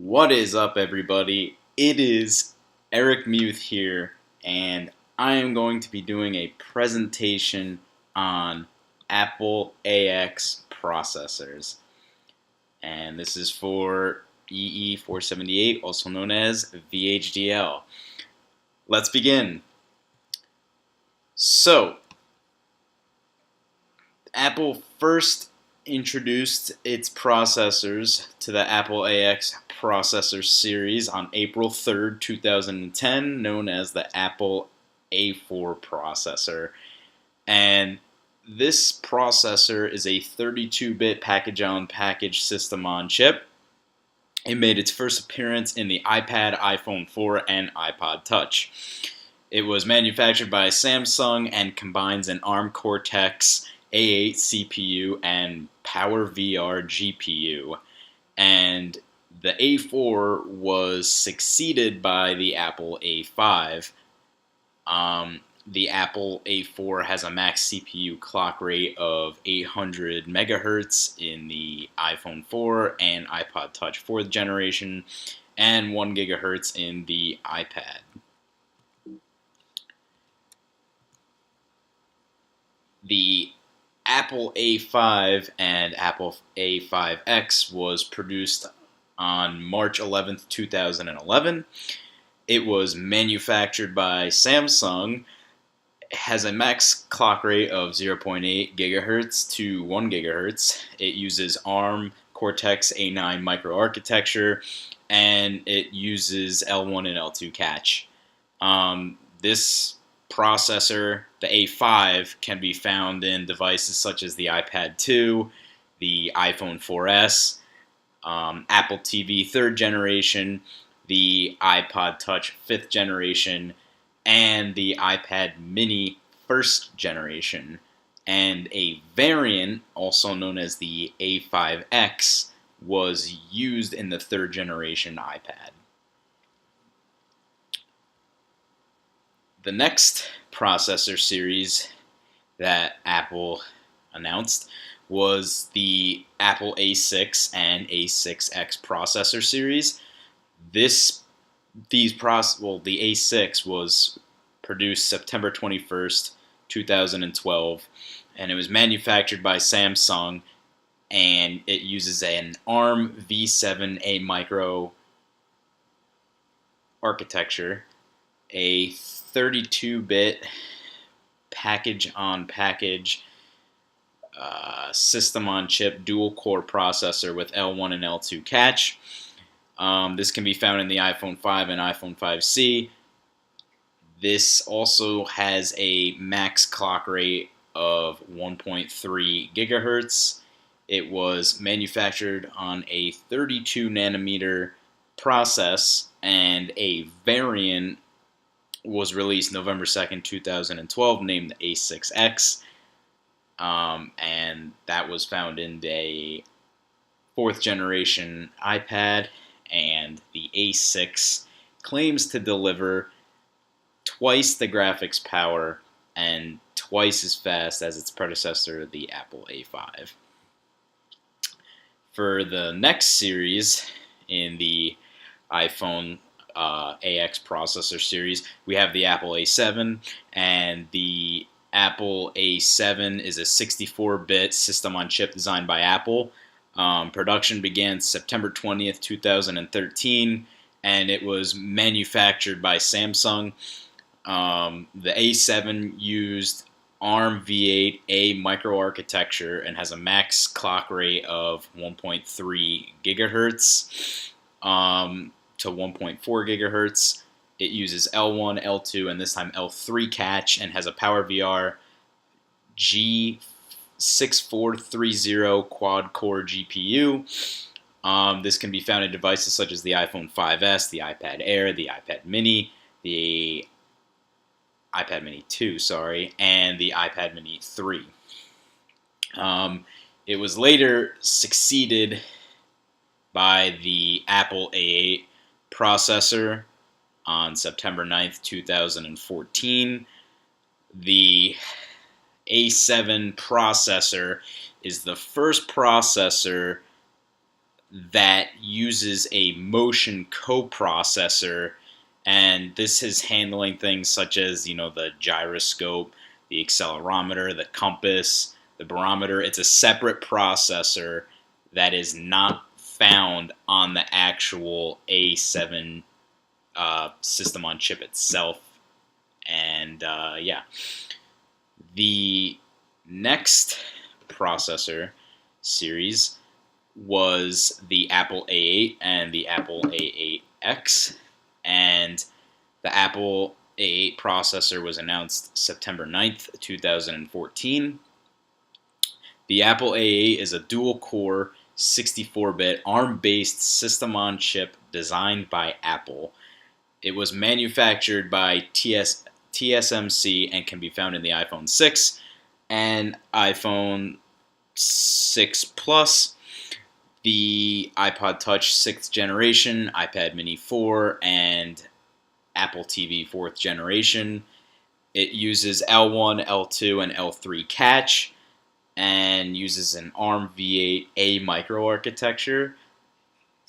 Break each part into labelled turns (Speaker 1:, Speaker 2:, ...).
Speaker 1: What is up, everybody? It is Eric Muth here, and I am going to be doing a presentation on Apple AX processors. And this is for EE478, also known as VHDL. Let's begin. So, Apple first introduced its processors to the Apple AX processor series on April 3rd, 2010, known as the Apple A4 processor. And this processor is a 32-bit package-on-package system-on-chip. It made its first appearance in the iPad, iPhone 4, and iPod Touch. It was manufactured by Samsung and combines an ARM Cortex A8 CPU and PowerVR GPU. And the A4 was succeeded by the Apple A5. The Apple A4 has a max CPU clock rate of 800 megahertz in the iPhone 4 and iPod Touch 4th generation, and 1 gigahertz in the iPad. The Apple A5 and Apple A5X was produced on March 11th, 2011. It was manufactured by Samsung. It has a max clock rate of 0.8 gigahertz to 1 gigahertz. It uses ARM Cortex A9 microarchitecture, and it uses L1 and L2 cache. This processor, the A5, can be found in devices such as the iPad 2, the iPhone 4S, Apple TV 3rd generation, the iPod Touch 5th generation, and the iPad Mini 1st generation. And a variant, also known as the A5X, was used in the 3rd generation iPad. The next processor series that Apple announced was the Apple A6 and A6X processor series. The A6 was produced September 21st, 2012, and it was manufactured by Samsung, and it uses an ARM v7 micro architecture, a 32-bit package-on-package system-on-chip dual-core processor with L1 and L2 cache. This can be found in the iPhone 5 and iPhone 5C. This also has a max clock rate of 1.3 gigahertz. It was manufactured on a 32 nanometer process, and a variant was released November 2nd, 2012, named the A6X, and that was found in the 4th generation iPad, and the A6 claims to deliver twice the graphics power and twice as fast as its predecessor, the Apple A5. For the next series in the iPhone AX processor series, we have the Apple A7, and the Apple A7 is a 64-bit system-on-chip designed by Apple. Production began September 20th, 2013, and it was manufactured by Samsung. The A7 used ARM v8 microarchitecture and has a max clock rate of 1.3 gigahertz to 1.4 gigahertz. It uses L1, L2, and this time L3 cache, and has a PowerVR G6430 quad-core GPU. This can be found in devices such as the iPhone 5S, the iPad Air, the iPad Mini, the iPad Mini 2, and the iPad Mini 3. It was later succeeded by the Apple A8 processor on September 9th, 2014. The A7 processor is the first processor that uses a motion coprocessor, and this is handling things such as, the gyroscope, the accelerometer, the compass, the barometer. It's a separate processor that is not found on the actual A7 system on chip itself. And yeah, the next processor series was the Apple A8 and the Apple A8X. And the Apple A8 processor was announced September 9th, 2014. The Apple A8 is a dual-core, 64-bit, ARM-based system-on-chip designed by Apple. It was manufactured by TSMC and can be found in the iPhone 6 and iPhone 6 Plus, the iPod Touch 6th generation, iPad Mini 4, and Apple TV 4th generation. It uses L1, L2, and L3 catch and uses an ARM V8A microarchitecture.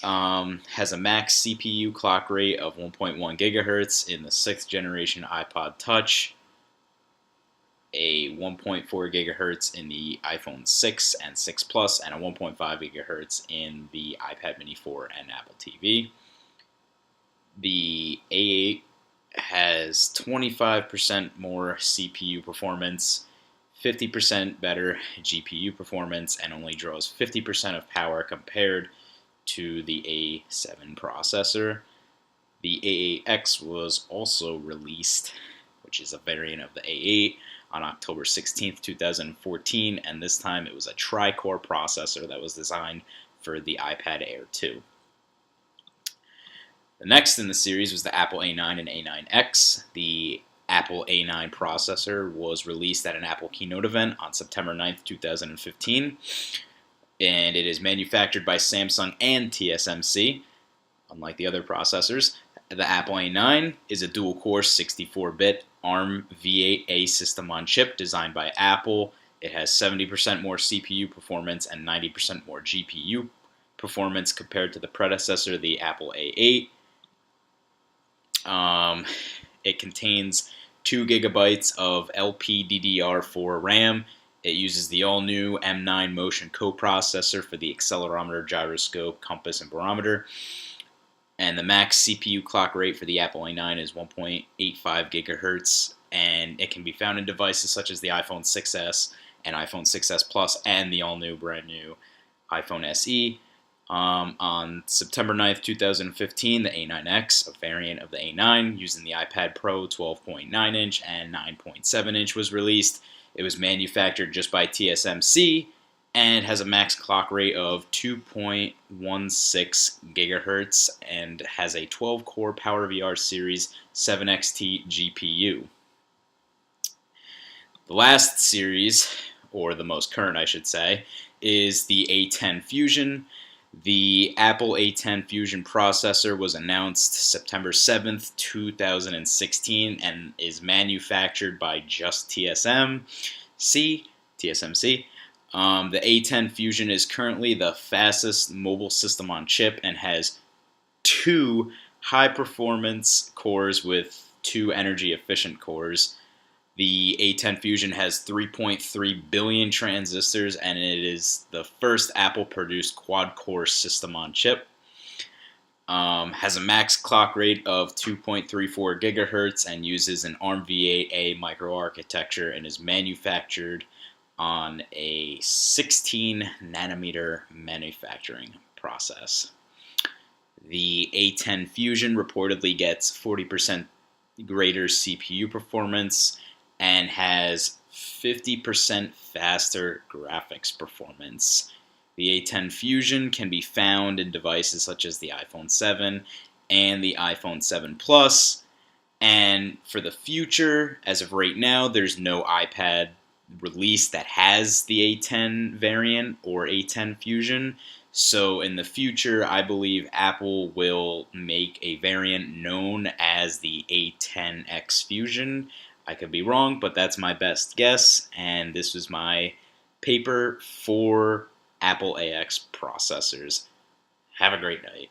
Speaker 1: Has a max CPU clock rate of 1.1 gigahertz in the 6th generation iPod Touch, a 1.4 gigahertz in the iPhone 6 and 6 Plus, and a 1.5 gigahertz in the iPad Mini 4 and Apple TV. The A8 has 25% more CPU performance, 50% better GPU performance, and only draws 50% of power compared to the A7 processor. The A8X was also released, which is a variant of the A8, on October 16th, 2014, and this time it was a tri-core processor that was designed for the iPad Air 2. The next in the series was the Apple A9 and A9X. The Apple A9 processor was released at an Apple keynote event on September 9th, 2015, and it is manufactured by Samsung and TSMC. Unlike the other processors, the Apple A9 is a dual-core 64-bit ARM V8A system-on-chip designed by Apple. It has 70% more CPU performance and 90% more GPU performance compared to the predecessor, the Apple A8. It contains 2 gigabytes of LPDDR4 RAM. It uses the all-new M9 motion coprocessor for the accelerometer, gyroscope, compass, and barometer. And the max CPU clock rate for the Apple A9 is 1.85 gigahertz, and it can be found in devices such as the iPhone 6s and iPhone 6s Plus and the all-new, brand-new iPhone SE. On September 9th, 2015, the A9X, a variant of the A9 using the iPad Pro 12.9-inch and 9.7-inch, was released. It was manufactured just by TSMC and has a max clock rate of 2.16 gigahertz and has a 12-core PowerVR Series 7XT GPU. The last series, or the most current I should say, is the A10 Fusion. The Apple A10 Fusion processor was announced September 7th, 2016 and is manufactured by just TSMC. The A10 Fusion is currently the fastest mobile system on chip and has 2 high-performance cores with 2 energy-efficient cores. The A10 Fusion has 3.3 billion transistors, and it is the first Apple-produced quad-core system on chip. Has a max clock rate of 2.34 gigahertz and uses an ARM V8A microarchitecture and is manufactured on a 16-nanometer manufacturing process. The A10 Fusion reportedly gets 40% greater CPU performance and has 50% faster graphics performance. The A10 Fusion can be found in devices such as the iPhone 7 and the iPhone 7 Plus. And for the future, as of right now, there's no iPad release that has the A10 variant or A10 Fusion. So in the future, I believe Apple will make a variant known as the A10X Fusion. I could be wrong, but that's my best guess, and this was my paper for Apple AX processors. Have a great night.